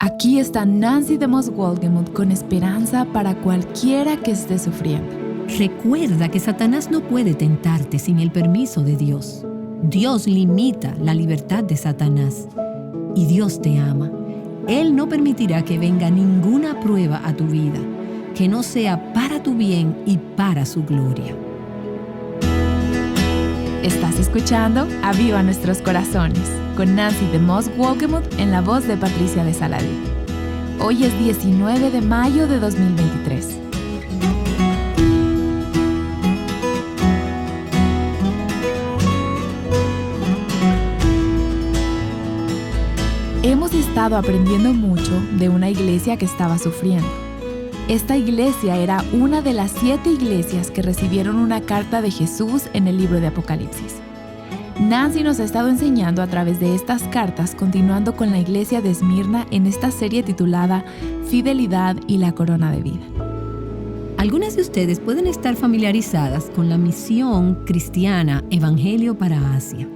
Aquí está Nancy DeMoss Wolgemuth con esperanza para cualquiera que esté sufriendo. Recuerda que Satanás no puede tentarte sin el permiso de Dios. Dios limita la libertad de Satanás y Dios te ama. Él no permitirá que venga ninguna prueba a tu vida que no sea para tu bien y para su gloria. Estás escuchando Aviva Nuestros Corazones con Nancy DeMoss Wolgemuth en la voz de Patricia de Saladí. Hoy es 19 de mayo de 2023. Hemos estado aprendiendo mucho de una iglesia que estaba sufriendo. Esta iglesia era una de las 7 iglesias que recibieron una carta de Jesús en el libro de Apocalipsis. Nancy nos ha estado enseñando a través de estas cartas, continuando con la iglesia de Esmirna en esta serie titulada Fidelidad y la Corona de Vida. Algunas de ustedes pueden estar familiarizadas con la misión cristiana Evangelio para Asia.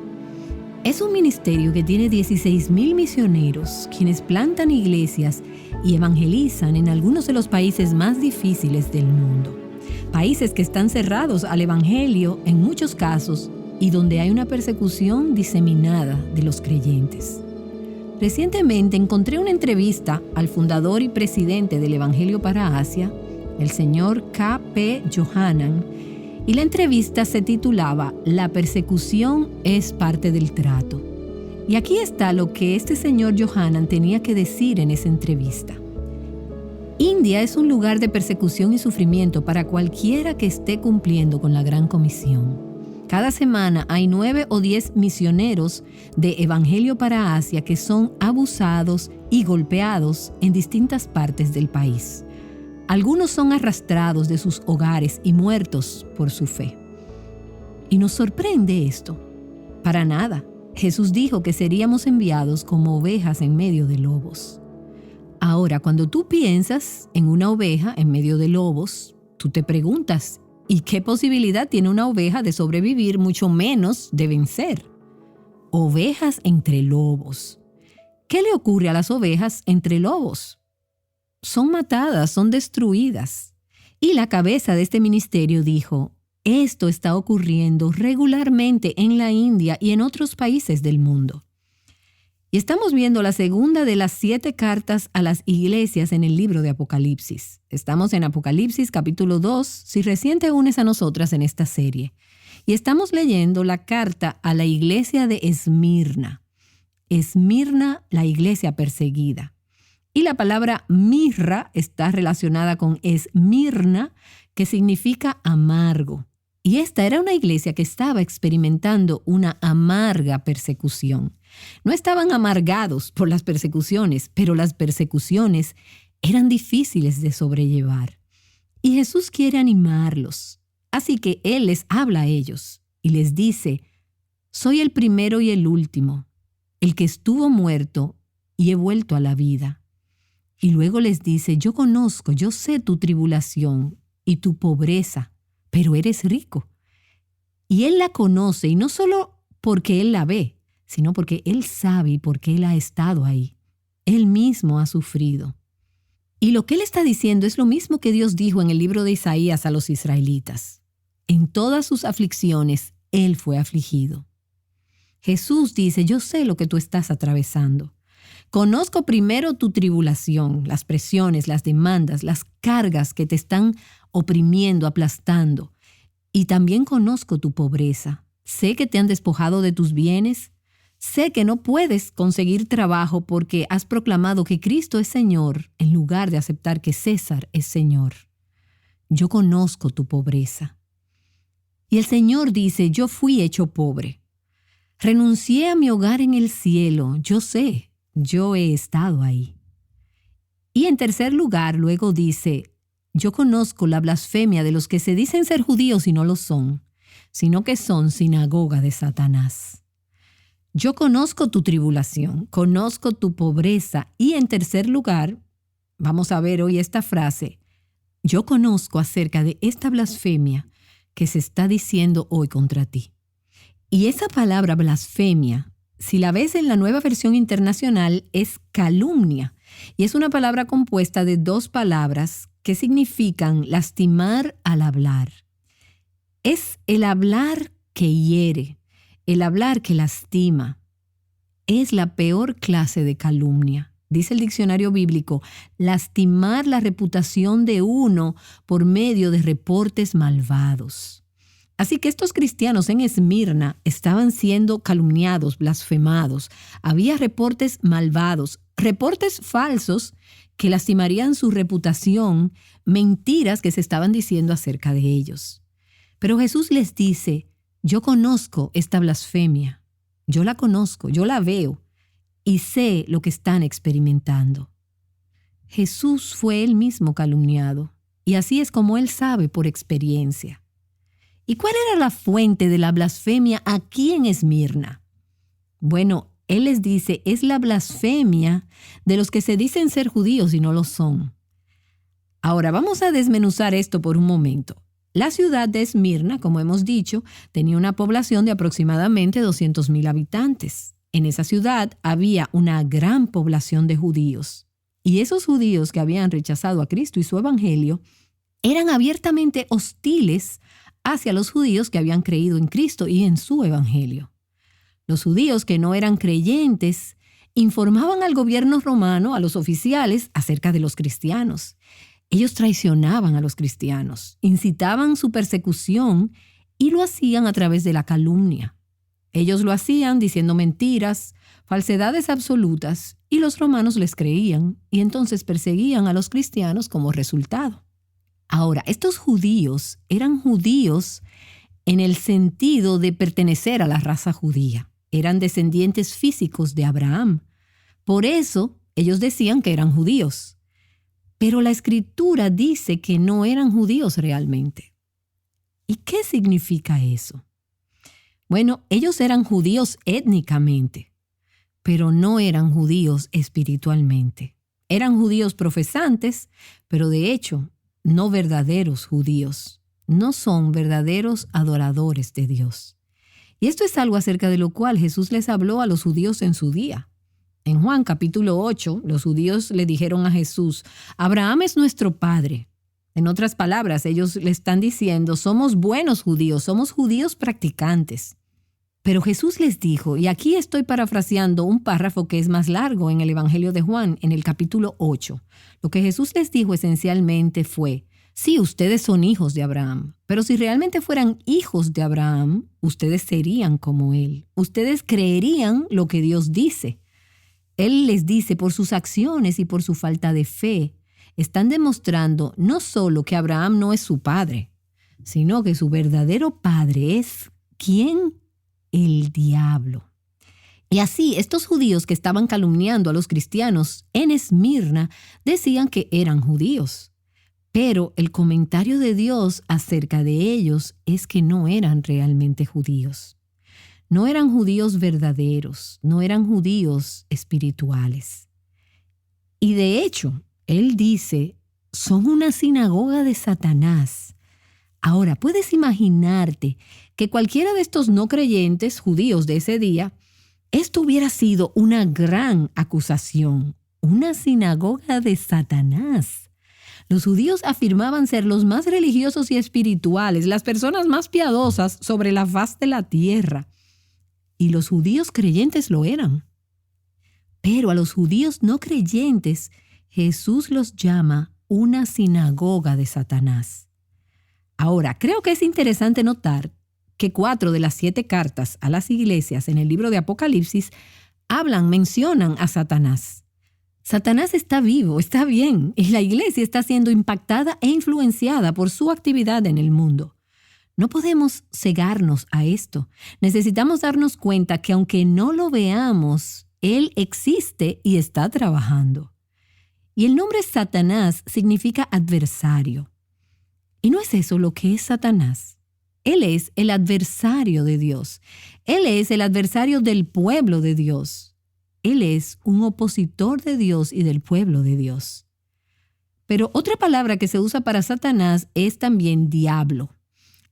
Es un ministerio que tiene 16,000 misioneros, quienes plantan iglesias y evangelizan en algunos de los países más difíciles del mundo. Países que están cerrados al evangelio en muchos casos y donde hay una persecución diseminada de los creyentes. Recientemente encontré una entrevista al fundador y presidente del Evangelio para Asia, el señor K.P. Yohanan, y la entrevista se titulaba «La persecución es parte del trato». Y aquí está lo que este señor Yohanan tenía que decir en esa entrevista. India es un lugar de persecución y sufrimiento para cualquiera que esté cumpliendo con la Gran Comisión. Cada semana hay 9 o 10 misioneros de Evangelio para Asia que son abusados y golpeados en distintas partes del país. Algunos son arrastrados de sus hogares y muertos por su fe. ¿Y nos sorprende esto? Para nada. Jesús dijo que seríamos enviados como ovejas en medio de lobos. Ahora, cuando tú piensas en una oveja en medio de lobos, tú te preguntas, ¿y qué posibilidad tiene una oveja de sobrevivir, mucho menos de vencer? Ovejas entre lobos. ¿Qué le ocurre a las ovejas entre lobos? Son matadas, son destruidas. Y la cabeza de este ministerio dijo, esto está ocurriendo regularmente en la India y en otros países del mundo. Y estamos viendo la segunda de las 7 cartas a las iglesias en el libro de Apocalipsis. Estamos en Apocalipsis capítulo 2, si recién te unes a nosotras en esta serie. Y estamos leyendo la carta a la iglesia de Esmirna. Esmirna, la iglesia perseguida. Y la palabra mirra está relacionada con Esmirna, que significa amargo. Y esta era una iglesia que estaba experimentando una amarga persecución. No estaban amargados por las persecuciones, pero las persecuciones eran difíciles de sobrellevar. Y Jesús quiere animarlos. Así que Él les habla a ellos y les dice, soy el primero y el último, el que estuvo muerto y he vuelto a la vida. Y luego les dice, yo conozco, yo sé tu tribulación y tu pobreza, pero eres rico. Y Él la conoce, y no solo porque Él la ve, sino porque Él sabe y porque Él ha estado ahí. Él mismo ha sufrido. Y lo que Él está diciendo es lo mismo que Dios dijo en el libro de Isaías a los israelitas. En todas sus aflicciones, Él fue afligido. Jesús dice, yo sé lo que tú estás atravesando. Conozco primero tu tribulación, las presiones, las demandas, las cargas que te están oprimiendo, aplastando. Y también conozco tu pobreza. Sé que te han despojado de tus bienes. Sé que no puedes conseguir trabajo porque has proclamado que Cristo es Señor en lugar de aceptar que César es Señor. Yo conozco tu pobreza. Y el Señor dice, yo fui hecho pobre. Renuncié a mi hogar en el cielo. Yo sé, yo he estado ahí. Y en tercer lugar, luego dice, yo conozco la blasfemia de los que se dicen ser judíos y no lo son, sino que son sinagoga de Satanás. Yo conozco tu tribulación, conozco tu pobreza. Y en tercer lugar, vamos a ver hoy esta frase, yo conozco acerca de esta blasfemia que se está diciendo hoy contra ti. Y esa palabra blasfemia Si la ves en la Nueva Versión Internacional, es calumnia. Y es una palabra compuesta de dos palabras que significan lastimar al hablar. Es el hablar que hiere, el hablar que lastima. Es la peor clase de calumnia. Dice el diccionario bíblico, lastimar la reputación de uno por medio de reportes malvados. Así que estos cristianos en Esmirna estaban siendo calumniados, blasfemados. Había reportes malvados, reportes falsos que lastimarían su reputación, mentiras que se estaban diciendo acerca de ellos. Pero Jesús les dice, yo conozco esta blasfemia, yo la conozco, yo la veo y sé lo que están experimentando. Jesús fue él mismo calumniado y así es como él sabe por experiencia. ¿Y cuál era la fuente de la blasfemia aquí en Esmirna? Bueno, él les dice, es la blasfemia de los que se dicen ser judíos y no lo son. Ahora vamos a desmenuzar esto por un momento. La ciudad de Esmirna, como hemos dicho, tenía una población de aproximadamente 200,000 habitantes. En esa ciudad había una gran población de judíos. Y esos judíos que habían rechazado a Cristo y su evangelio eran abiertamente hostiles hacia los judíos que habían creído en Cristo y en su evangelio. Los judíos que no eran creyentes informaban al gobierno romano, a los oficiales, acerca de los cristianos. Ellos traicionaban a los cristianos, incitaban su persecución y lo hacían a través de la calumnia. Ellos lo hacían diciendo mentiras, falsedades absolutas, y los romanos les creían y entonces perseguían a los cristianos como resultado. Ahora, estos judíos eran judíos en el sentido de pertenecer a la raza judía. Eran descendientes físicos de Abraham. Por eso, ellos decían que eran judíos. Pero la Escritura dice que no eran judíos realmente. ¿Y qué significa eso? Bueno, ellos eran judíos étnicamente, pero no eran judíos espiritualmente. Eran judíos profesantes, pero de hecho, no verdaderos judíos. No son verdaderos adoradores de Dios. Y esto es algo acerca de lo cual Jesús les habló a los judíos en su día. En Juan capítulo 8, los judíos le dijeron a Jesús, Abraham es nuestro padre. En otras palabras, ellos le están diciendo, somos buenos judíos, somos judíos practicantes. Pero Jesús les dijo, y aquí estoy parafraseando un párrafo que es más largo en el Evangelio de Juan, en el capítulo 8. Lo que Jesús les dijo esencialmente fue, sí, ustedes son hijos de Abraham, pero si realmente fueran hijos de Abraham, ustedes serían como él. Ustedes creerían lo que Dios dice. Él les dice, por sus acciones y por su falta de fe, están demostrando no solo que Abraham no es su padre, sino que su verdadero padre es ¿quién? El diablo. Y así, estos judíos que estaban calumniando a los cristianos en Esmirna decían que eran judíos. Pero el comentario de Dios acerca de ellos es que no eran realmente judíos. No eran judíos verdaderos, no eran judíos espirituales. Y de hecho, él dice, son una sinagoga de Satanás. Ahora, puedes imaginarte que cualquiera de estos no creyentes judíos de ese día, esto hubiera sido una gran acusación, una sinagoga de Satanás. Los judíos afirmaban ser los más religiosos y espirituales, las personas más piadosas sobre la faz de la tierra. Y los judíos creyentes lo eran. Pero a los judíos no creyentes, Jesús los llama una sinagoga de Satanás. Ahora, creo que es interesante notar que 4 de las 7 cartas a las iglesias en el libro de Apocalipsis mencionan a Satanás. Satanás está vivo, está bien, y la iglesia está siendo impactada e influenciada por su actividad en el mundo. No podemos cegarnos a esto. Necesitamos darnos cuenta que aunque no lo veamos, él existe y está trabajando. Y el nombre Satanás significa adversario. ¿Y no es eso lo que es Satanás? Él es el adversario de Dios. Él es el adversario del pueblo de Dios. Él es un opositor de Dios y del pueblo de Dios. Pero otra palabra que se usa para Satanás es también diablo.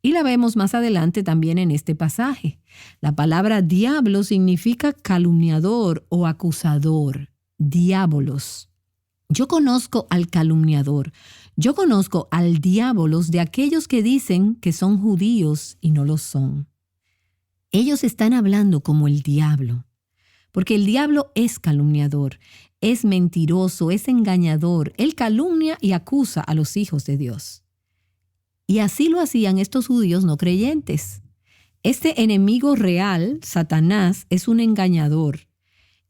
Y la vemos más adelante también en este pasaje. La palabra diablo significa calumniador o acusador. Diabolos. Yo conozco al calumniador. Yo conozco al diabolos de aquellos que dicen que son judíos y no lo son. Ellos están hablando como el diablo. Porque el diablo es calumniador, es mentiroso, es engañador. Él calumnia y acusa a los hijos de Dios. Y así lo hacían estos judíos no creyentes. Este enemigo real, Satanás, es un engañador.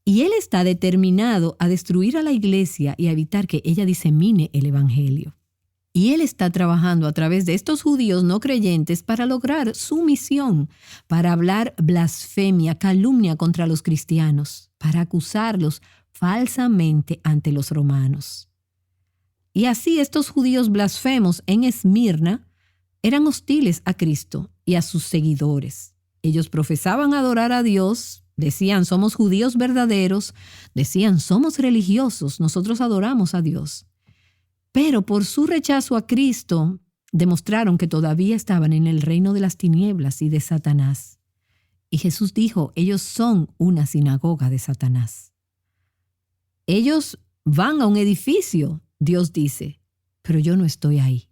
Y él está determinado a destruir a la iglesia y a evitar que ella disemine el evangelio. Y él está trabajando a través de estos judíos no creyentes para lograr su misión, para hablar blasfemia, calumnia contra los cristianos, para acusarlos falsamente ante los romanos. Y así estos judíos blasfemos en Esmirna eran hostiles a Cristo y a sus seguidores. Ellos profesaban adorar a Dios, decían somos judíos verdaderos, decían somos religiosos, nosotros adoramos a Dios. Pero por su rechazo a Cristo, demostraron que todavía estaban en el reino de las tinieblas y de Satanás. Y Jesús dijo, ellos son una sinagoga de Satanás. Ellos van a un edificio, Dios dice, pero yo no estoy ahí.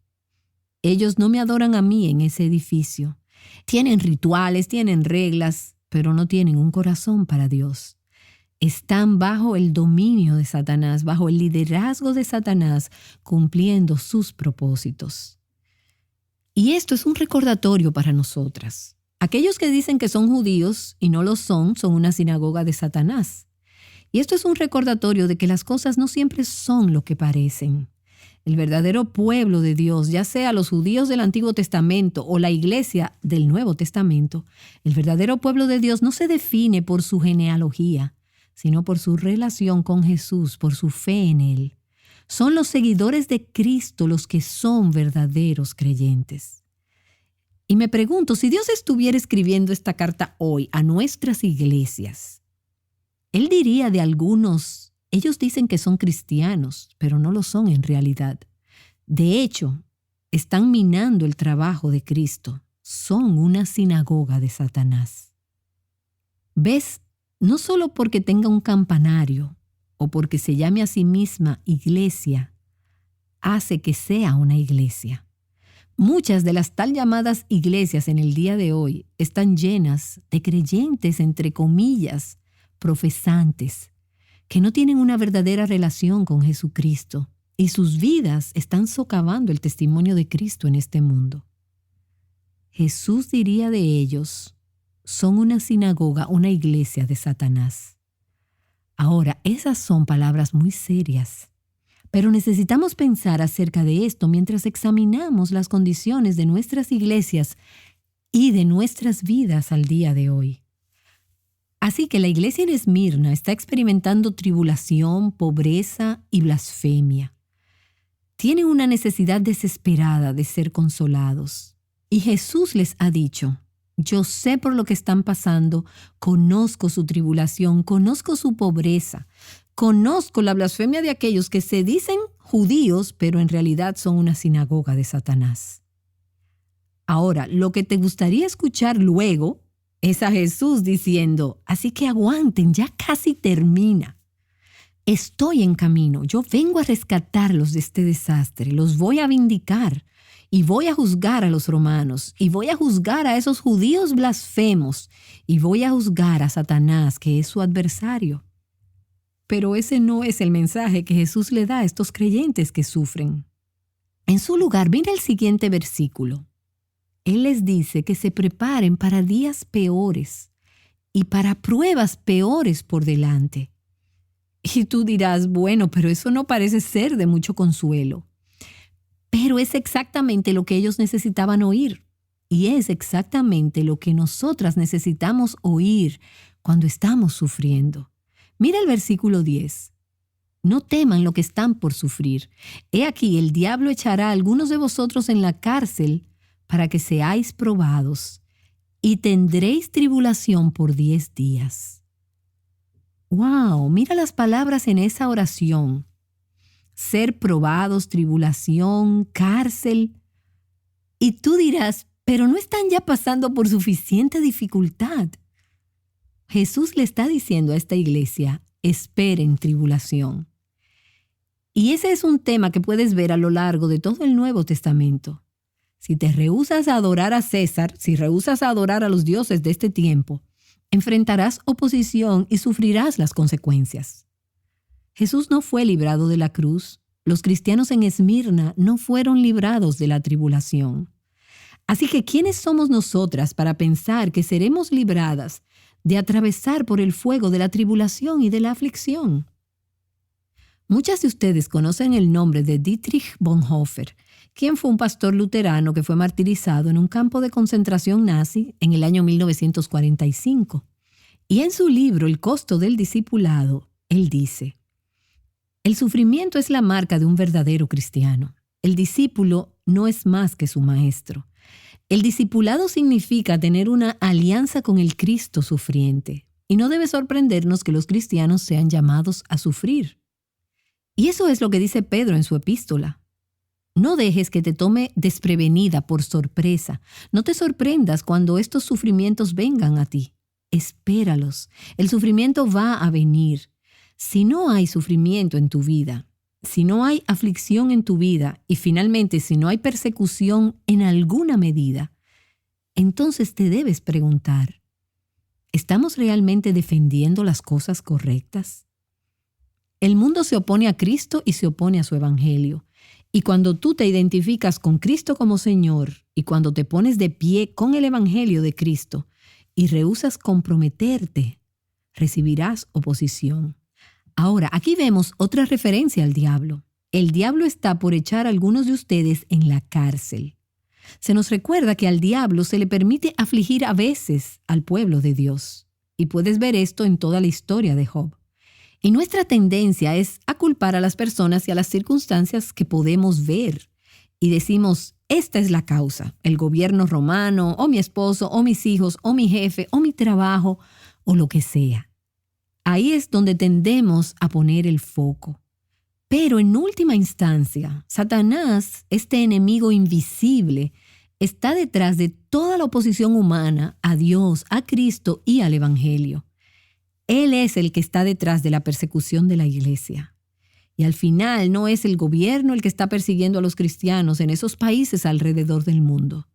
Ellos no me adoran a mí en ese edificio. Tienen rituales, tienen reglas, pero no tienen un corazón para Dios. Están bajo el dominio de Satanás, bajo el liderazgo de Satanás, cumpliendo sus propósitos. Y esto es un recordatorio para nosotras. Aquellos que dicen que son judíos y no lo son una sinagoga de Satanás. Y esto es un recordatorio de que las cosas no siempre son lo que parecen. El verdadero pueblo de Dios, ya sea los judíos del Antiguo Testamento o la iglesia del Nuevo Testamento, el verdadero pueblo de Dios no se define por su genealogía, sino por su relación con Jesús, por su fe en Él. Son los seguidores de Cristo los que son verdaderos creyentes. Y me pregunto, si Dios estuviera escribiendo esta carta hoy a nuestras iglesias, Él diría de algunos, ellos dicen que son cristianos, pero no lo son en realidad. De hecho, están minando el trabajo de Cristo. Son una sinagoga de Satanás. ¿Ves? No solo porque tenga un campanario o porque se llame a sí misma iglesia, hace que sea una iglesia. Muchas de las tal llamadas iglesias en el día de hoy están llenas de creyentes, entre comillas, profesantes, que no tienen una verdadera relación con Jesucristo y sus vidas están socavando el testimonio de Cristo en este mundo. Jesús diría de ellos, son una sinagoga, una iglesia de Satanás. Ahora, esas son palabras muy serias, pero necesitamos pensar acerca de esto mientras examinamos las condiciones de nuestras iglesias y de nuestras vidas al día de hoy. Así que la iglesia en Esmirna está experimentando tribulación, pobreza y blasfemia. Tienen una necesidad desesperada de ser consolados. Y Jesús les ha dicho, yo sé por lo que están pasando, conozco su tribulación, conozco su pobreza, conozco la blasfemia de aquellos que se dicen judíos, pero en realidad son una sinagoga de Satanás. Ahora, lo que te gustaría escuchar luego es a Jesús diciendo, así que aguanten, ya casi termina. Estoy en camino, yo vengo a rescatarlos de este desastre, los voy a vindicar. Y voy a juzgar a los romanos, y voy a juzgar a esos judíos blasfemos, y voy a juzgar a Satanás, que es su adversario. Pero ese no es el mensaje que Jesús le da a estos creyentes que sufren. En su lugar, mira el siguiente versículo. Él les dice que se preparen para días peores y para pruebas peores por delante. Y tú dirás, bueno, pero eso no parece ser de mucho consuelo. Pero es exactamente lo que ellos necesitaban oír. Y es exactamente lo que nosotras necesitamos oír cuando estamos sufriendo. Mira el versículo 10. No teman lo que están por sufrir. He aquí, el diablo echará a algunos de vosotros en la cárcel para que seáis probados, y tendréis tribulación por 10 días. ¡Wow! Mira las palabras en esa oración. Ser probados, tribulación, cárcel. Y tú dirás, pero no están ya pasando por suficiente dificultad. Jesús le está diciendo a esta iglesia, esperen tribulación. Y ese es un tema que puedes ver a lo largo de todo el Nuevo Testamento. Si te rehúsas a adorar a César, si rehúsas a adorar a los dioses de este tiempo, enfrentarás oposición y sufrirás las consecuencias. Jesús no fue librado de la cruz. Los cristianos en Esmirna no fueron librados de la tribulación. Así que, ¿quiénes somos nosotras para pensar que seremos libradas de atravesar por el fuego de la tribulación y de la aflicción? Muchas de ustedes conocen el nombre de Dietrich Bonhoeffer, quien fue un pastor luterano que fue martirizado en un campo de concentración nazi en el año 1945. Y en su libro El costo del discipulado, él dice: el sufrimiento es la marca de un verdadero cristiano. El discípulo no es más que su maestro. El discipulado significa tener una alianza con el Cristo sufriente. Y no debe sorprendernos que los cristianos sean llamados a sufrir. Y eso es lo que dice Pedro en su epístola. No dejes que te tome desprevenida por sorpresa. No te sorprendas cuando estos sufrimientos vengan a ti. Espéralos. El sufrimiento va a venir. Si no hay sufrimiento en tu vida, si no hay aflicción en tu vida y finalmente si no hay persecución en alguna medida, entonces te debes preguntar, ¿estamos realmente defendiendo las cosas correctas? El mundo se opone a Cristo y se opone a su evangelio. Y cuando tú te identificas con Cristo como Señor y cuando te pones de pie con el evangelio de Cristo y rehúsas comprometerte, recibirás oposición. Ahora, aquí vemos otra referencia al diablo. El diablo está por echar a algunos de ustedes en la cárcel. Se nos recuerda que al diablo se le permite afligir a veces al pueblo de Dios. Y puedes ver esto en toda la historia de Job. Y nuestra tendencia es a culpar a las personas y a las circunstancias que podemos ver. Y decimos, esta es la causa: el gobierno romano, o mi esposo, o mis hijos, o mi jefe, o mi trabajo, o lo que sea. Ahí es donde tendemos a poner el foco. Pero en última instancia, Satanás, este enemigo invisible, está detrás de toda la oposición humana a Dios, a Cristo y al Evangelio. Él es el que está detrás de la persecución de la iglesia. Y al final no es el gobierno el que está persiguiendo a los cristianos en esos países alrededor del mundo.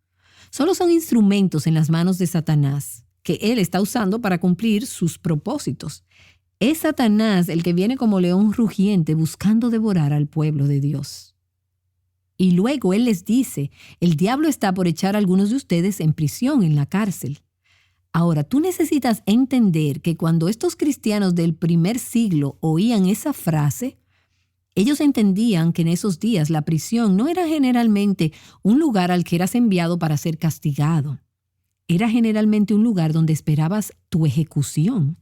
Solo son instrumentos en las manos de Satanás que él está usando para cumplir sus propósitos. Es Satanás el que viene como león rugiente buscando devorar al pueblo de Dios. Y luego él les dice, el diablo está por echar a algunos de ustedes en prisión, en la cárcel. Ahora, tú necesitas entender que cuando estos cristianos del primer siglo oían esa frase, ellos entendían que en esos días la prisión no era generalmente un lugar al que eras enviado para ser castigado. Era generalmente un lugar donde esperabas tu ejecución.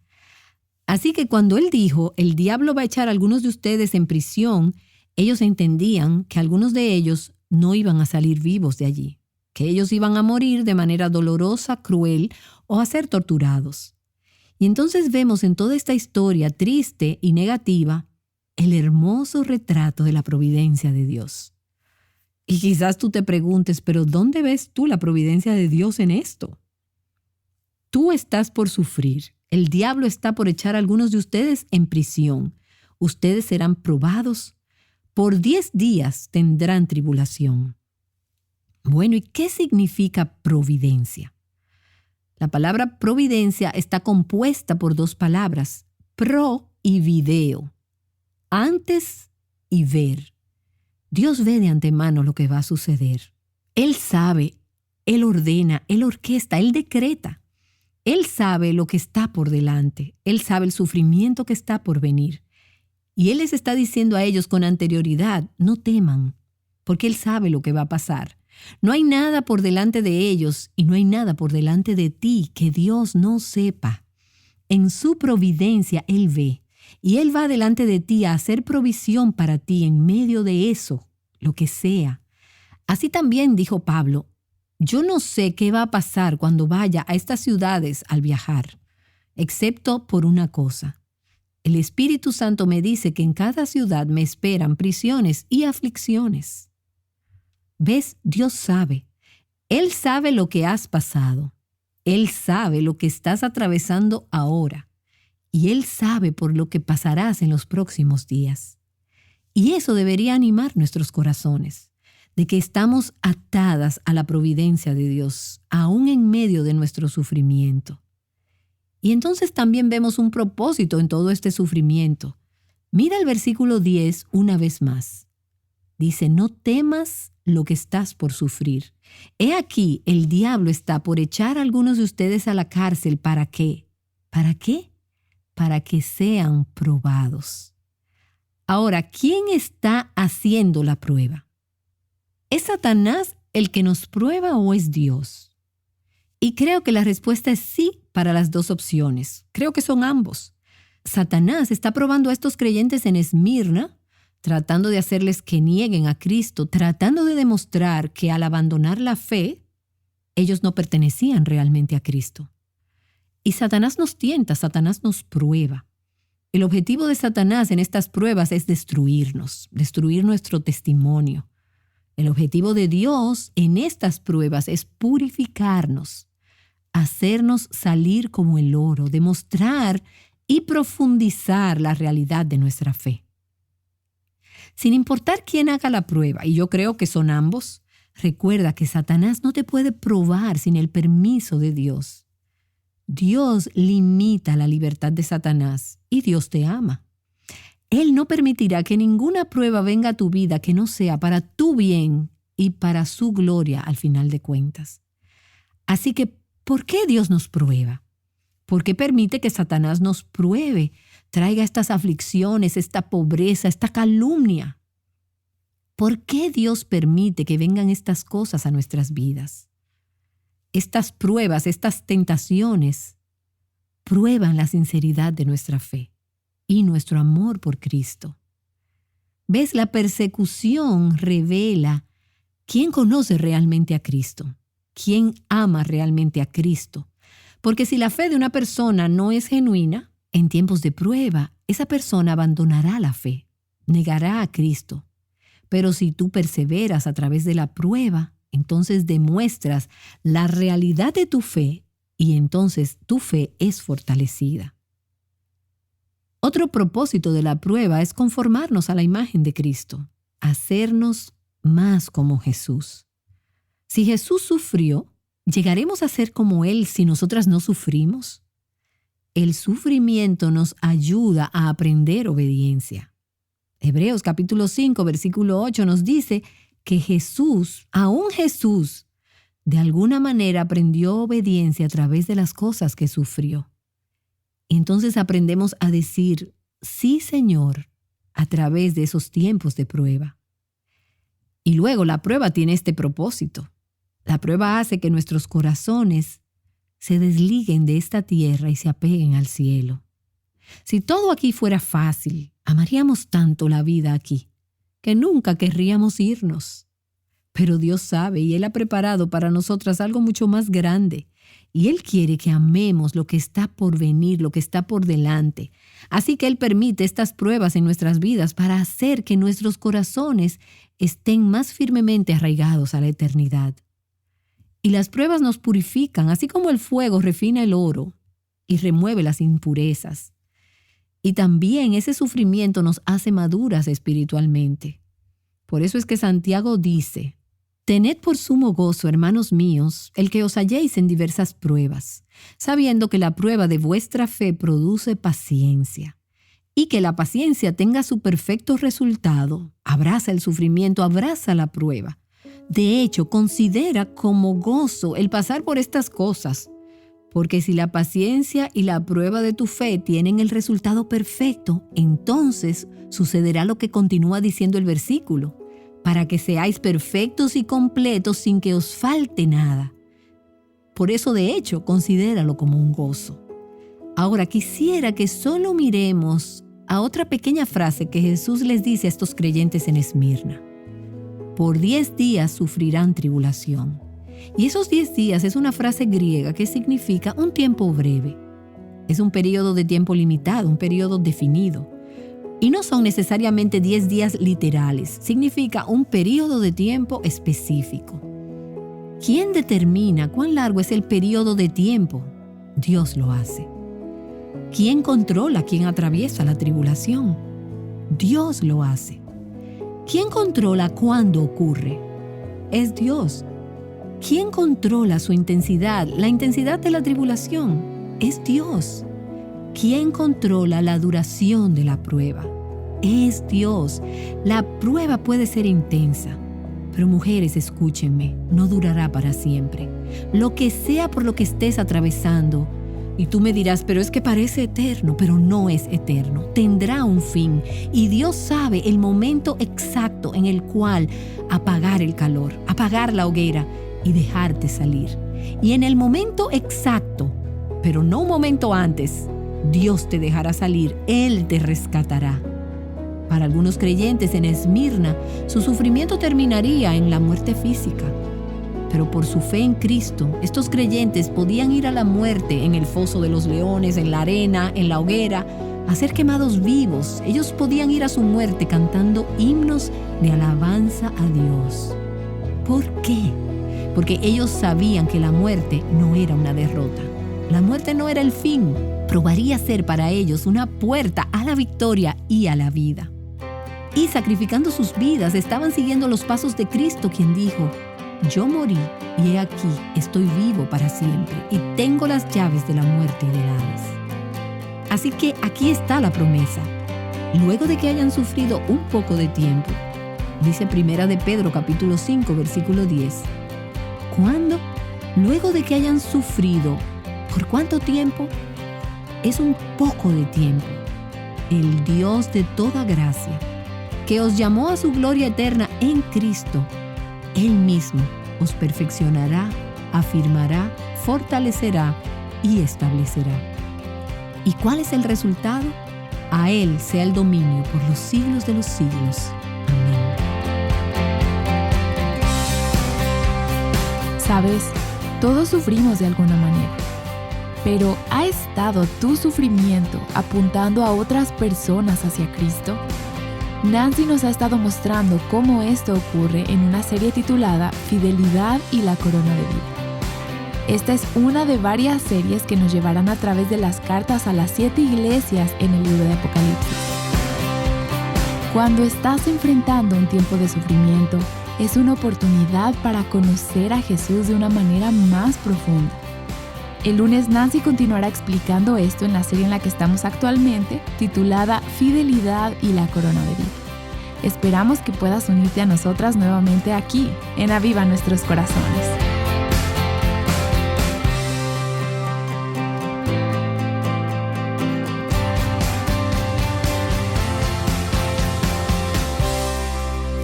Así que cuando él dijo, el diablo va a echar a algunos de ustedes en prisión, ellos entendían que algunos de ellos no iban a salir vivos de allí, que ellos iban a morir de manera dolorosa, cruel o a ser torturados. Y entonces vemos en toda esta historia triste y negativa el hermoso retrato de la providencia de Dios. Y quizás tú te preguntes, ¿pero dónde ves tú la providencia de Dios en esto? Tú estás por sufrir. El diablo está por echar a algunos de ustedes en prisión. Ustedes serán probados. Por 10 días tendrán tribulación. Bueno, ¿y qué significa providencia? La palabra providencia está compuesta por 2 palabras, pro y video, antes y ver. Dios ve de antemano lo que va a suceder. Él sabe, Él ordena, Él orquesta, Él decreta. Él sabe lo que está por delante. Él sabe el sufrimiento que está por venir. Y Él les está diciendo a ellos con anterioridad, no teman, porque Él sabe lo que va a pasar. No hay nada por delante de ellos y no hay nada por delante de ti que Dios no sepa. En su providencia Él ve y Él va delante de ti a hacer provisión para ti en medio de eso, lo que sea. Así también dijo Pablo, yo no sé qué va a pasar cuando vaya a estas ciudades al viajar, excepto por una cosa. El Espíritu Santo me dice que en cada ciudad me esperan prisiones y aflicciones. ¿Ves? Dios sabe. Él sabe lo que has pasado. Él sabe lo que estás atravesando ahora. Y Él sabe por lo que pasarás en los próximos días. Y eso debería animar nuestros corazones, de que estamos atadas a la providencia de Dios, aún en medio de nuestro sufrimiento. Y entonces también vemos un propósito en todo este sufrimiento. Mira el versículo 10 una vez más. Dice, no temas lo que estás por sufrir. He aquí, el diablo está por echar a algunos de ustedes a la cárcel. ¿Para qué? ¿Para qué? Para que sean probados. Ahora, ¿quién está haciendo la prueba? ¿Es Satanás el que nos prueba o es Dios? Y creo que la respuesta es sí para las dos opciones. Creo que son ambos. Satanás está probando a estos creyentes en Esmirna, tratando de hacerles que nieguen a Cristo, tratando de demostrar que al abandonar la fe, ellos no pertenecían realmente a Cristo. Y Satanás nos tienta, Satanás nos prueba. El objetivo de Satanás en estas pruebas es destruirnos, destruir nuestro testimonio. El objetivo de Dios en estas pruebas es purificarnos, hacernos salir como el oro, demostrar y profundizar la realidad de nuestra fe. Sin importar quién haga la prueba, y yo creo que son ambos, recuerda que Satanás no te puede probar sin el permiso de Dios. Dios limita la libertad de Satanás y Dios te ama. Él no permitirá que ninguna prueba venga a tu vida que no sea para tu bien y para su gloria al final de cuentas. Así que, ¿por qué Dios nos prueba? ¿Por qué permite que Satanás nos pruebe, traiga estas aflicciones, esta pobreza, esta calumnia? ¿Por qué Dios permite que vengan estas cosas a nuestras vidas? Estas pruebas, estas tentaciones, prueban la sinceridad de nuestra fe y nuestro amor por Cristo. ¿Ves? La persecución revela quién conoce realmente a Cristo, quién ama realmente a Cristo. Porque si la fe de una persona no es genuina, en tiempos de prueba, esa persona abandonará la fe, negará a Cristo. Pero si tú perseveras a través de la prueba, entonces demuestras la realidad de tu fe y entonces tu fe es fortalecida. Otro propósito de la prueba es conformarnos a la imagen de Cristo, hacernos más como Jesús. Si Jesús sufrió, ¿llegaremos a ser como Él si nosotras no sufrimos? El sufrimiento nos ayuda a aprender obediencia. Hebreos capítulo 5, versículo 8 nos dice que Jesús, aún Jesús, de alguna manera aprendió obediencia a través de las cosas que sufrió. Y entonces aprendemos a decir, sí, Señor, a través de esos tiempos de prueba. Y luego la prueba tiene este propósito. La prueba hace que nuestros corazones se desliguen de esta tierra y se apeguen al cielo. Si todo aquí fuera fácil, amaríamos tanto la vida aquí, que nunca querríamos irnos. Pero Dios sabe y Él ha preparado para nosotras algo mucho más grande. Y Él quiere que amemos lo que está por venir, lo que está por delante. Así que Él permite estas pruebas en nuestras vidas para hacer que nuestros corazones estén más firmemente arraigados a la eternidad. Y las pruebas nos purifican, así como el fuego refina el oro y remueve las impurezas. Y también ese sufrimiento nos hace maduras espiritualmente. Por eso es que Santiago dice, tened por sumo gozo, hermanos míos, el que os halléis en diversas pruebas, sabiendo que la prueba de vuestra fe produce paciencia, y que la paciencia tenga su perfecto resultado. Abraza el sufrimiento, abraza la prueba. De hecho, considera como gozo el pasar por estas cosas, porque si la paciencia y la prueba de tu fe tienen el resultado perfecto, entonces sucederá lo que continúa diciendo el versículo, para que seáis perfectos y completos sin que os falte nada. Por eso, de hecho, considéralo como un gozo. Ahora, quisiera que solo miremos a otra pequeña frase que Jesús les dice a estos creyentes en Esmirna. Por 10 días sufrirán tribulación. Y esos 10 días es una frase griega que significa un tiempo breve. Es un periodo de tiempo limitado, un periodo definido. Y no son necesariamente 10 días literales, significa un periodo de tiempo específico. ¿Quién determina cuán largo es el periodo de tiempo? Dios lo hace. ¿Quién controla quién atraviesa la tribulación? Dios lo hace. ¿Quién controla cuándo ocurre? Es Dios. ¿Quién controla su intensidad, la intensidad de la tribulación? Es Dios. ¿Quién controla la duración de la prueba? Es Dios. La prueba puede ser intensa, pero mujeres, escúchenme, no durará para siempre. Lo que sea por lo que estés atravesando, y tú me dirás, pero es que parece eterno, pero no es eterno. Tendrá un fin y Dios sabe el momento exacto en el cual apagar el calor, apagar la hoguera y dejarte salir. Y en el momento exacto, pero no un momento antes, Dios te dejará salir, Él te rescatará. Para algunos creyentes en Esmirna, su sufrimiento terminaría en la muerte física. Pero por su fe en Cristo, estos creyentes podían ir a la muerte en el foso de los leones, en la arena, en la hoguera, a ser quemados vivos. Ellos podían ir a su muerte cantando himnos de alabanza a Dios. ¿Por qué? Porque ellos sabían que la muerte no era una derrota. La muerte no era el fin. Probaría ser para ellos una puerta a la victoria y a la vida. Y sacrificando sus vidas, estaban siguiendo los pasos de Cristo, quien dijo: yo morí y he aquí, estoy vivo para siempre y tengo las llaves de la muerte y del Hades. Así que aquí está la promesa. Luego de que hayan sufrido un poco de tiempo, dice 1 de Pedro capítulo 5 versículo 10. ¿Cuándo? Luego de que hayan sufrido. ¿Por cuánto tiempo? Es un poco de tiempo. El Dios de toda gracia, que os llamó a su gloria eterna en Cristo, Él mismo os perfeccionará, afirmará, fortalecerá y establecerá. ¿Y cuál es el resultado? A Él sea el dominio por los siglos de los siglos. Amén. Sabes, todos sufrimos de alguna manera. Pero ¿ha estado tu sufrimiento apuntando a otras personas hacia Cristo? Nancy nos ha estado mostrando cómo esto ocurre en una serie titulada Fidelidad y la Corona de Vida. Esta es una de varias series que nos llevarán a través de las cartas a las 7 iglesias en el libro de Apocalipsis. Cuando estás enfrentando un tiempo de sufrimiento, es una oportunidad para conocer a Jesús de una manera más profunda. El lunes Nancy continuará explicando esto en la serie en la que estamos actualmente, titulada Fidelidad y la Corona de Vida. Esperamos que puedas unirte a nosotras nuevamente aquí, en Aviva Nuestros Corazones.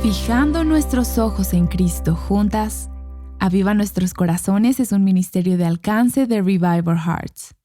Fijando nuestros ojos en Cristo juntas, Aviva Nuestros Corazones es un ministerio de alcance de Revival Hearts.